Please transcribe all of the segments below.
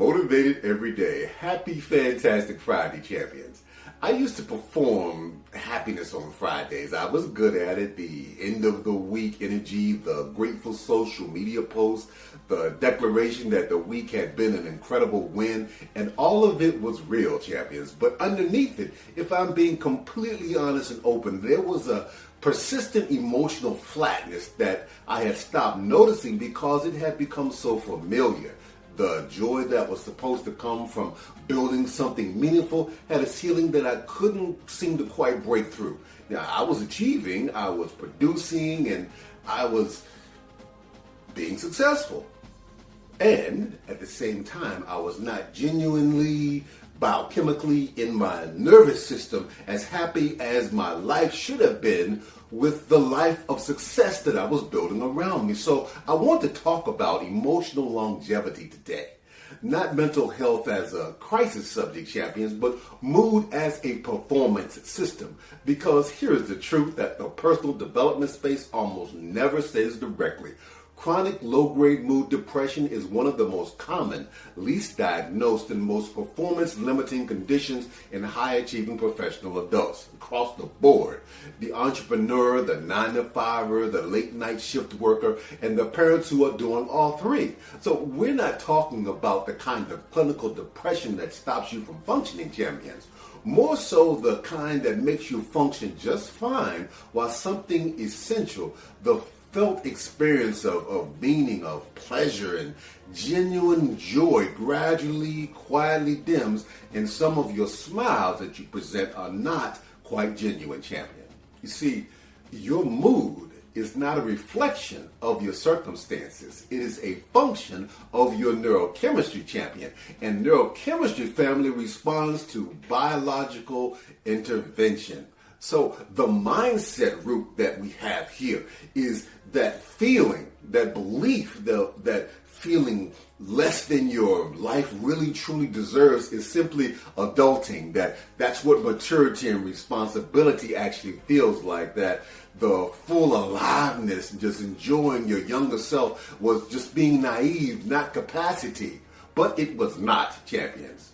Motivated every day. Happy, fantastic Friday, champions. I used to perform happiness on Fridays. I was good at it. The end of the week energy, the grateful social media posts, the declaration that the week had been an incredible win, and all of it was real, champions. But underneath it, if I'm being completely honest and open, there was a persistent emotional flatness that I had stopped noticing because it had become so familiar. The joy that was supposed to come from building something meaningful had a ceiling that I couldn't seem to quite break through. Now, I was achieving, I was producing, and I was being successful. And at the same time, I was not genuinely, biochemically in my nervous system as happy as my life should have been with the life of success that I was building around me. So I want to talk about emotional longevity today. Not mental health as a crisis subject, champions, but mood as a performance system. Because here's the truth that the personal development space almost never says directly. Chronic low-grade mood depression is one of the most common, least diagnosed, and most performance-limiting conditions in high-achieving professional adults across the board. The entrepreneur, the 9-to-5er, the late-night shift worker, and the parents who are doing all three. So we're not talking about the kind of clinical depression that stops you from functioning, champions. More so the kind that makes you function just fine while something essential, the felt experience of meaning, of pleasure, and genuine joy gradually, quietly dims, and some of your smiles that you present are not quite genuine, champion. You see, your mood is not a reflection of your circumstances. It is a function of your neurochemistry, champion. And neurochemistry family responds to biological intervention. So the mindset root that we have here is that feeling, that belief, that feeling less than your life really truly deserves is simply adulting. That's what maturity and responsibility actually feels like. That the full aliveness, just enjoying your younger self, was just being naive, not capacity. But it was not, champions.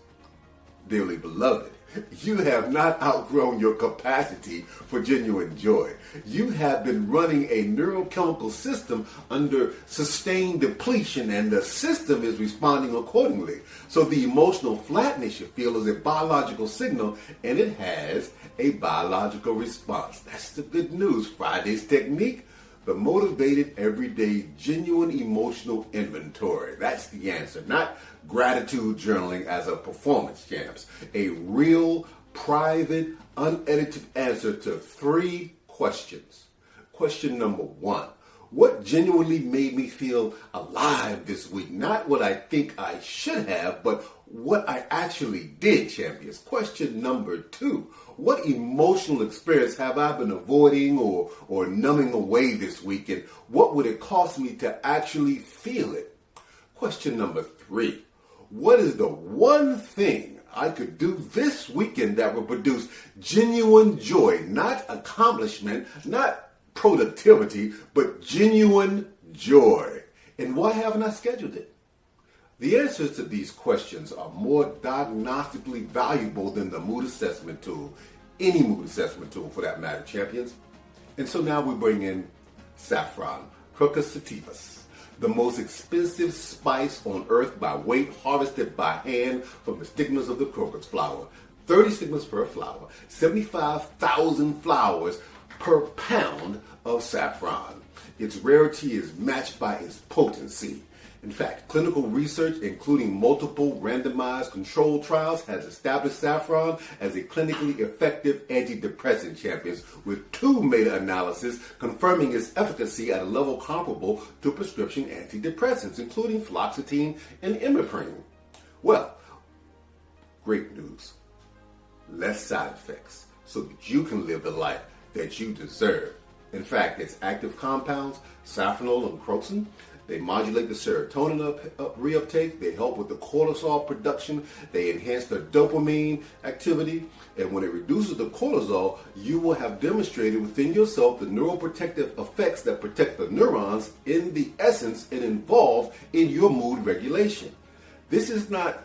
Dearly beloved, you have not outgrown your capacity for genuine joy. You have been running a neurochemical system under sustained depletion, and the system is responding accordingly. So the emotional flatness you feel is a biological signal, and it has a biological response. That's the good news. Friday's technique: the motivated everyday genuine emotional inventory. That's the answer. Not gratitude journaling as a performance, champs. A real, private, unedited answer to 3 questions. Question number 1. What genuinely made me feel alive this week? Not what I think I should have, but what I actually did, champions. Question number 2. What emotional experience have I been avoiding or numbing away this week? And what would it cost me to actually feel it? Question number 3. What is the one thing I could do this weekend that would produce genuine joy, not accomplishment, not productivity, but genuine joy? And why haven't I scheduled it? The answers to these questions are more diagnostically valuable than the mood assessment tool, any mood assessment tool for that matter, champions. And so now we bring in saffron, Crocus sativus, the most expensive spice on earth by weight, harvested by hand from the stigmas of the crocus flower. 30 stigmas per flower, 75,000 flowers per pound of saffron. Its rarity is matched by its potency. In fact, clinical research, including multiple randomized controlled trials, has established saffron as a clinically effective antidepressant, champions, with 2 meta-analyses confirming its efficacy at a level comparable to prescription antidepressants, including fluoxetine and imiprine. Well, great news. Less side effects, so that you can live the life that you deserve. In fact, its active compounds, safranol and crocin, they modulate the serotonin reuptake. They help with the cortisol production. They enhance the dopamine activity. And when it reduces the cortisol, you will have demonstrated within yourself the neuroprotective effects that protect the neurons in the essence and involved in your mood regulation. This is not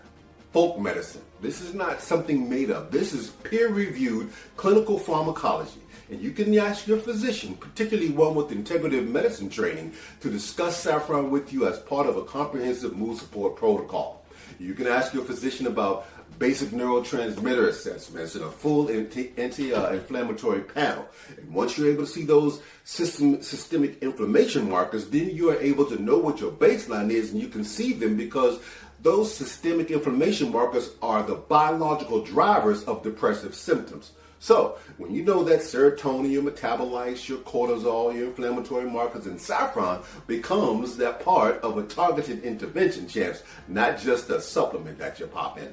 folk medicine. This is not something made up. This is peer-reviewed clinical pharmacology. And you can ask your physician, particularly one with integrative medicine training, to discuss saffron with you as part of a comprehensive mood support protocol. You can ask your physician about basic neurotransmitter assessments and a full anti-inflammatory panel. And once you're able to see those systemic inflammation markers, then you are able to know what your baseline is, and you can see them because those systemic inflammation markers are the biological drivers of depressive symptoms. So, when you know that serotonin, your metabolites, your cortisol, your inflammatory markers, and saffron becomes that part of a targeted intervention, champs, not just a supplement that you pop in.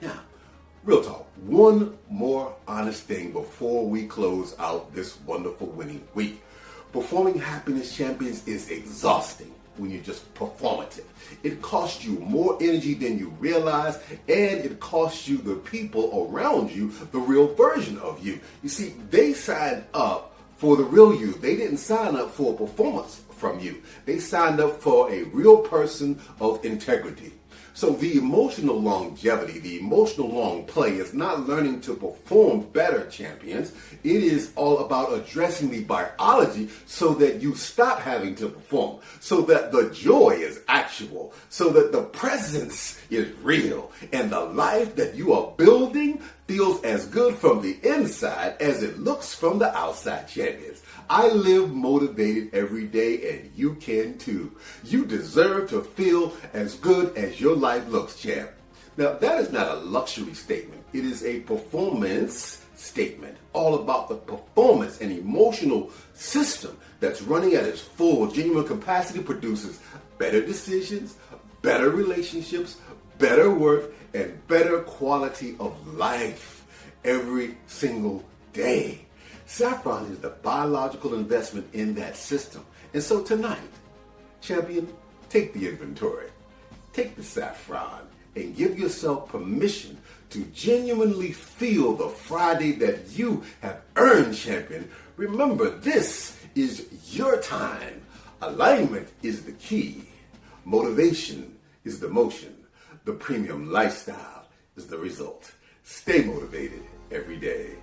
Now, real talk, one more honest thing before we close out this wonderful winning week. Performing Happiness Champions is exhausting when you're just performative. It costs you more energy than you realize, and it costs you the people around you, the real version of you. You see, they signed up for the real you. They didn't sign up for a performance from you. They signed up for a real person of integrity. So the emotional longevity, the emotional long play is not learning to perform better, champions. It is all about addressing the biology so that you stop having to perform, so that the joy is actual, so that the presence is real, and the life that you are building feels as good from the inside as it looks from the outside, champions. I live motivated every day, and you can too. You deserve to feel as good as your life looks, champ. Now, that is not a luxury statement. It is a performance statement, all about the performance and emotional system that's running at its full, genuine capacity produces better decisions, better relationships, better work, and better quality of life every single day. Saffron is the biological investment in that system. And so tonight, champion, take the inventory, take the saffron, and give yourself permission to genuinely feel the Friday that you have earned, champion. Remember, this is your time. Alignment is the key. Motivation is the motion. The premium lifestyle is the result. Stay motivated every day.